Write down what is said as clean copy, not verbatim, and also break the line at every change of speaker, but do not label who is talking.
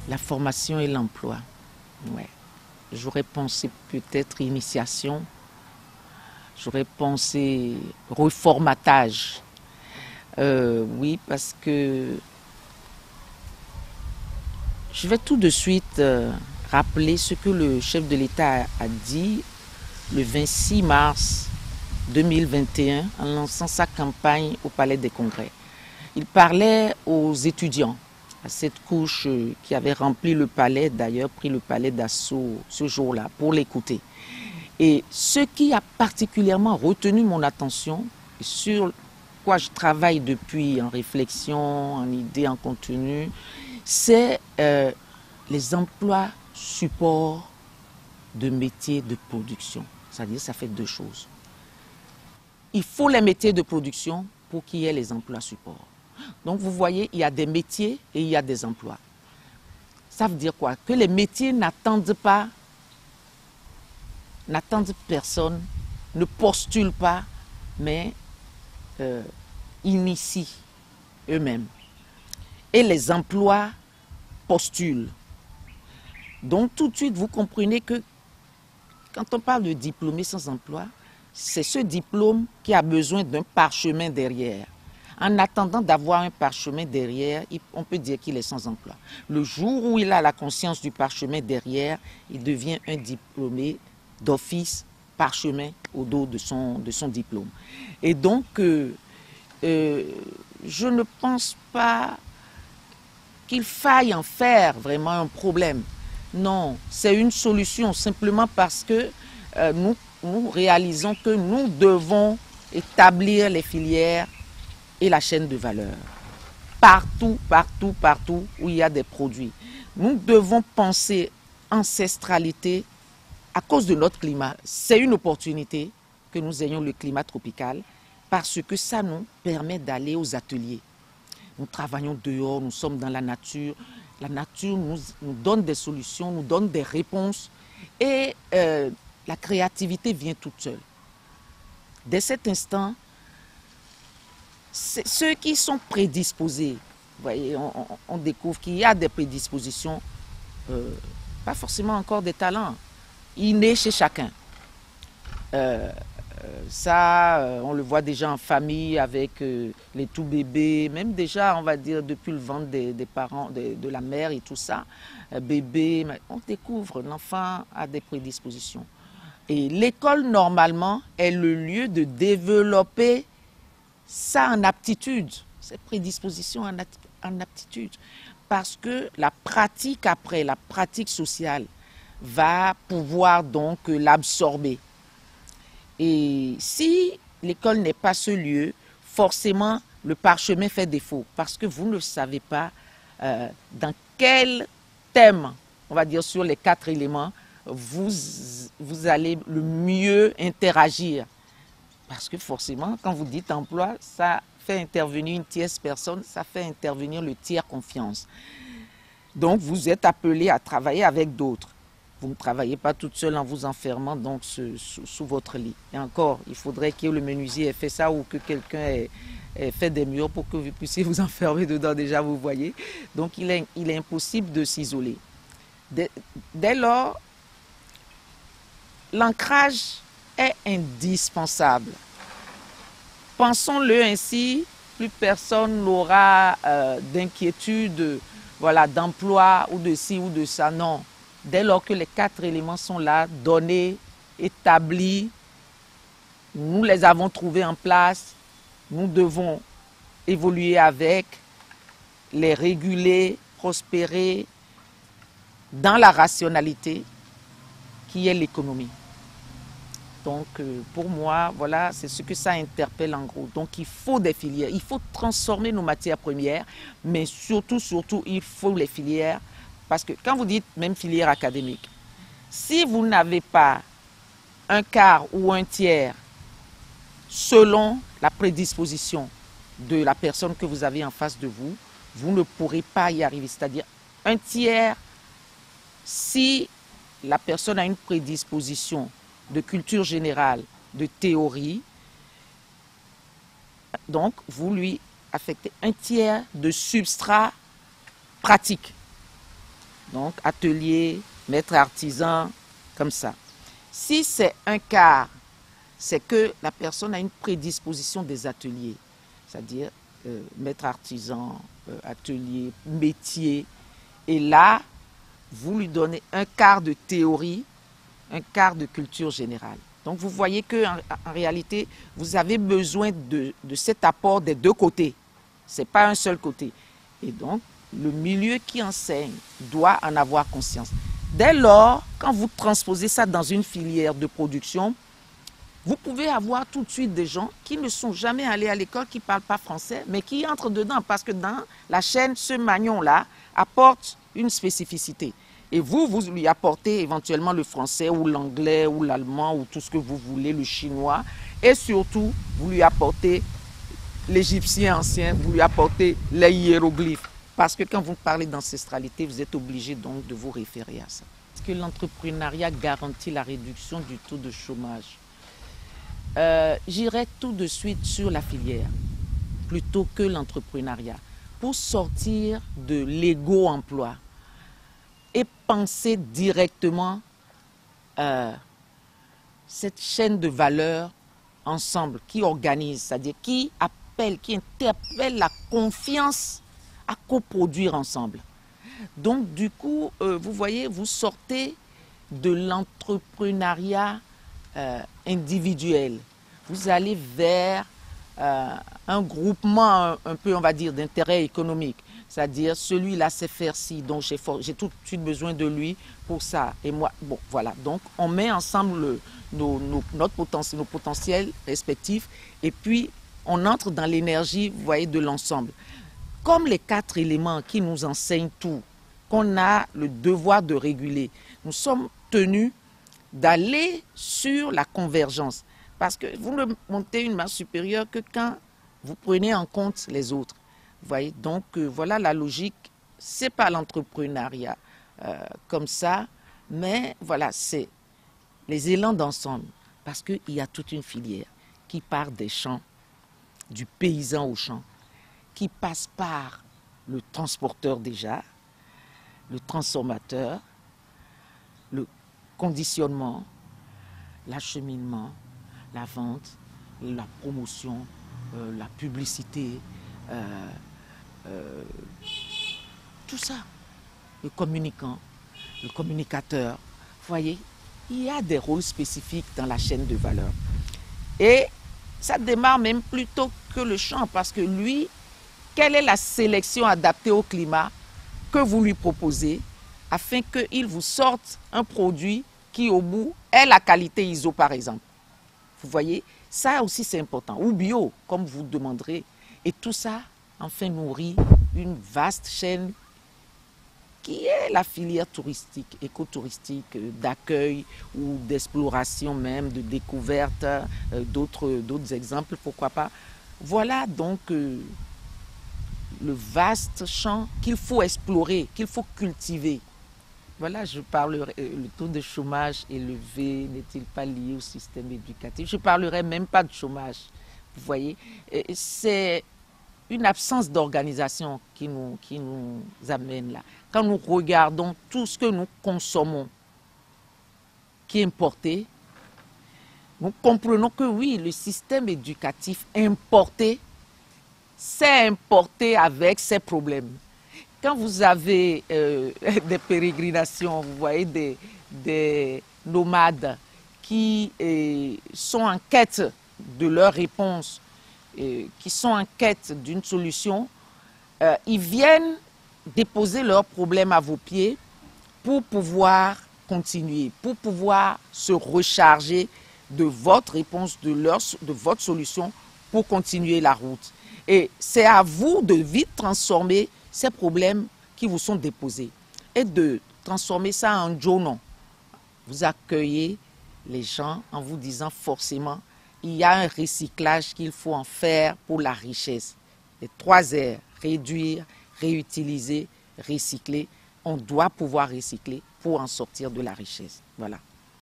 La formation et l'emploi. Ouais. J'aurais pensé peut-être initiation. J'aurais pensé reformatage. Oui, parce que je vais tout de suite rappeler ce que le chef de l'État a dit le 26 mars 2021 en lançant sa campagne au Palais des Congrès. Il parlait aux étudiants, à cette couche qui avait rempli le palais, d'ailleurs pris le palais d'assaut ce jour-là, pour l'écouter. Et ce qui a particulièrement retenu mon attention, sur quoi je travaille depuis en réflexion, en idée, en contenu, c'est les emplois support de métiers de production. C'est-à-dire ça fait deux choses. Il faut les métiers de production pour qu'il y ait les emplois support. Donc vous voyez, il y a des métiers et il y a des emplois. Ça veut dire quoi? Que les métiers n'attendent personne, ne postulent pas, mais initient eux-mêmes. Et les emplois postulent. Donc tout de suite, vous comprenez que quand on parle de diplômé sans emploi, c'est ce diplôme qui a besoin d'un parchemin derrière. En attendant d'avoir un parchemin derrière, on peut dire qu'il est sans emploi. Le jour où il a la conscience du parchemin derrière, il devient un diplômé d'office, parchemin au dos de son diplôme. Et donc, je ne pense pas qu'il faille en faire vraiment un problème. Non, c'est une solution simplement parce que nous réalisons que nous devons établir les filières et la chaîne de valeur. Partout où il y a des produits. Nous devons penser ancestralité à cause de notre climat. C'est une opportunité que nous ayons le climat tropical parce que ça nous permet d'aller aux ateliers. Nous travaillons dehors, nous sommes dans la nature. La nature nous donne des solutions, nous donne des réponses et la créativité vient toute seule. Dès cet instant, ceux qui sont prédisposés, vous voyez, on découvre qu'il y a des prédispositions, pas forcément encore des talents, innés chez chacun. On le voit déjà en famille avec les tout bébés, même déjà, on va dire, depuis le ventre des parents, de la mère et tout ça, bébé, on découvre, l'enfant a des prédispositions. Et l'école, normalement, est le lieu de développer ça en aptitude, ces prédispositions en aptitude. Parce que la pratique après, la pratique sociale, va pouvoir donc l'absorber. Et si l'école n'est pas ce lieu, forcément, le parchemin fait défaut. Parce que vous ne savez pas dans quel thème, on va dire sur les 4 éléments, vous allez le mieux interagir. Parce que forcément, quand vous dites emploi, ça fait intervenir une tierce personne, ça fait intervenir le tiers confiance. Donc, vous êtes appelé à travailler avec d'autres. Vous ne travaillez pas toute seule en vous enfermant donc sous votre lit. Et encore, il faudrait que le menuisier ait fait ça ou que quelqu'un ait fait des murs pour que vous puissiez vous enfermer dedans, déjà, vous voyez. Donc, il est impossible de s'isoler. Dès lors, l'ancrage est indispensable. Pensons-le ainsi, plus personne n'aura d'inquiétude, voilà, d'emploi ou de ci ou de ça. Non. Dès lors que les 4 éléments sont là, donnés, établis, nous les avons trouvés en place, nous devons évoluer avec, les réguler, prospérer dans la rationalité qui est l'économie. Donc, pour moi, voilà, c'est ce que ça interpelle en gros. Donc, il faut des filières. Il faut transformer nos matières premières, mais surtout, il faut les filières. Parce que quand vous dites même filière académique, si vous n'avez pas un quart ou un tiers selon la prédisposition de la personne que vous avez en face de vous, vous ne pourrez pas y arriver. C'est-à-dire un tiers si la personne a une prédisposition de culture générale, de théorie, donc vous lui affectez un tiers de substrat pratique. Donc, atelier, maître artisan, comme ça. Si c'est un quart, c'est que la personne a une prédisposition des ateliers, c'est-à-dire maître artisan, atelier, métier. Et là, vous lui donnez un quart de théorie, un quart de culture générale. Donc, vous voyez qu'en réalité, vous avez besoin de cet apport des deux côtés. Ce n'est pas un seul côté. Et donc, le milieu qui enseigne doit en avoir conscience. Dès lors, quand vous transposez ça dans une filière de production, vous pouvez avoir tout de suite des gens qui ne sont jamais allés à l'école, qui ne parlent pas français, mais qui entrent dedans parce que dans la chaîne, ce magnon-là apporte une spécificité. Et vous lui apportez éventuellement le français ou l'anglais ou l'allemand ou tout ce que vous voulez, le chinois. Et surtout, vous lui apportez l'égyptien ancien, vous lui apportez les hiéroglyphes. Parce que quand vous parlez d'ancestralité, vous êtes obligé donc de vous référer à ça. Est-ce que l'entrepreneuriat garantit la réduction du taux de chômage? J'irai tout de suite sur la filière plutôt que l'entrepreneuriat pour sortir de l'égo-emploi et penser directement cette chaîne de valeur ensemble qui organise, c'est-à-dire qui appelle, qui interpelle la confiance à coproduire ensemble. Donc du coup, vous voyez, vous sortez de l'entrepreneuriat individuel. Vous allez vers un groupement un peu, on va dire, d'intérêt économique. C'est-à-dire, celui-là sait faire ci, donc j'ai tout de suite besoin de lui pour ça. Et moi, bon, voilà. Donc, on met ensemble nos potentiels respectifs et puis on entre dans l'énergie, vous voyez, de l'ensemble. Comme les 4 éléments qui nous enseignent tout, qu'on a le devoir de réguler, nous sommes tenus d'aller sur la convergence. Parce que vous ne montez une marche supérieure que quand vous prenez en compte les autres. Vous voyez, donc voilà la logique. Ce n'est pas l'entrepreneuriat comme ça, mais voilà, c'est les élans d'ensemble. Parce qu'il y a toute une filière qui part des champs, du paysan au champ, qui passe par le transporteur déjà, le transformateur, le conditionnement, l'acheminement, la vente, la promotion, la publicité, tout ça. Le communicant, le communicateur. Vous voyez, il y a des rôles spécifiques dans la chaîne de valeur. Et ça démarre même plus tôt que le champ, parce que lui, quelle est la sélection adaptée au climat que vous lui proposez afin qu'il vous sorte un produit qui, au bout, est la qualité ISO, par exemple. Vous voyez, ça aussi c'est important. Ou bio, comme vous demanderez. Et tout ça, enfin, nourrit une vaste chaîne qui est la filière touristique, écotouristique, d'accueil ou d'exploration même, de découverte, d'autres exemples, pourquoi pas. Voilà donc le vaste champ qu'il faut explorer, qu'il faut cultiver. Voilà, je parlerai, le taux de chômage élevé n'est-il pas lié au système éducatif? Je ne parlerai même pas de chômage, vous voyez. C'est une absence d'organisation qui nous amène là. Quand nous regardons tout ce que nous consommons, qui est importé, nous comprenons que oui, le système éducatif importé, c'est importé avec ses problèmes. Quand vous avez des pérégrinations, vous voyez des nomades qui sont en quête de leur réponse, qui sont en quête d'une solution, ils viennent déposer leurs problèmes à vos pieds pour pouvoir continuer, pour pouvoir se recharger de votre réponse, de votre solution pour continuer la route. Et c'est à vous de vite transformer ces problèmes qui vous sont déposés et de transformer ça en journal. Vous accueillez les gens en vous disant forcément il y a un recyclage qu'il faut en faire pour la richesse. Les 3 R, réduire, réutiliser, recycler. On doit pouvoir recycler pour en sortir de la richesse. Voilà.